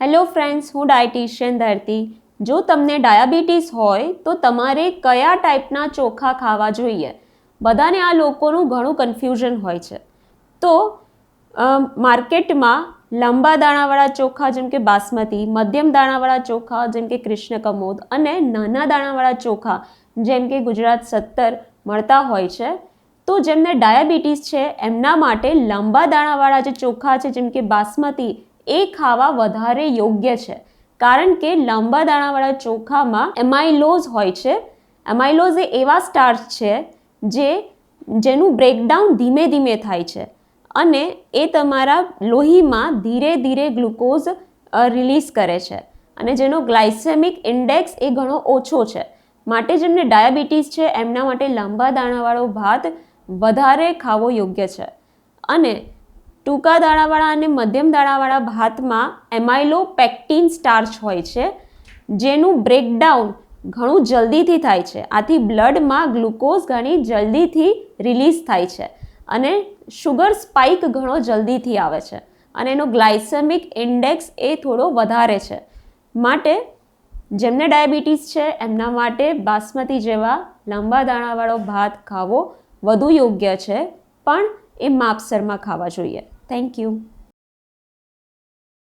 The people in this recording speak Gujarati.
હેલો ફ્રેન્ડ્સ, હું ડાયટિશિયન ધરતી. જો તમને ડાયાબિટીસ હોય તો તમારે કયા ટાઈપના ચોખા ખાવા જોઈએ? બધાને આ લોકોનું ઘણું કન્ફ્યુઝન હોય છે. તો માર્કેટમાં લાંબા દાણાવાળા ચોખા જેમ કે બાસમતી, મધ્યમ દાણાવાળા ચોખા જેમ કે કૃષ્ણ કમોદ અને નાના દાણાવાળા ચોખા જેમ કે ગુજરાત 70 મળતા હોય છે. તો જેમને ડાયાબિટીસ છે એમના માટે લાંબા દાણાવાળા જે ચોખા છે જેમ કે બાસમતી એ ખાવા વધારે યોગ્ય છે, કારણ કે લાંબા દાણાવાળા ચોખામાં એમાઇલોઝ હોય છે. એમાઇલોઝ એ એવા સ્ટાર્ચ છે જેનું બ્રેકડાઉન ધીમે ધીમે થાય છે અને એ તમારા લોહીમાં ધીરે ધીરે ગ્લુકોઝ રિલીઝ કરે છે અને જેનો ગ્લાયસેમિક ઇન્ડેક્સ એ ઘણો ઓછો છે. માટે જેમને ડાયાબિટીસ છે એમના માટે લાંબા દાણાવાળો ભાત વધારે ખાવો યોગ્ય છે. અને ટૂંકા દાણાવાળા અને મધ્યમ દાણાવાળા ભાતમાં એમાઇલોપેક્ટિન સ્ટાર્ચ હોય છે, જેનું બ્રેકડાઉન ઘણું જલ્દીથી થાય છે. આથી બ્લડમાં ગ્લુકોઝ ઘણી જલ્દીથી રિલીઝ થાય છે અને શુગર સ્પાઇક ઘણો જલ્દીથી આવે છે અને એનો ગ્લાયસેમિક ઇન્ડેક્સ એ થોડો વધારે છે. માટે જેમને ડાયાબિટીસ છે એમના માટે બાસમતી જેવા લાંબા દાણાવાળો ભાત ખાવો વધુ યોગ્ય છે, પણ એ માપસરમાં ખાવા જોઈએ. Thank you.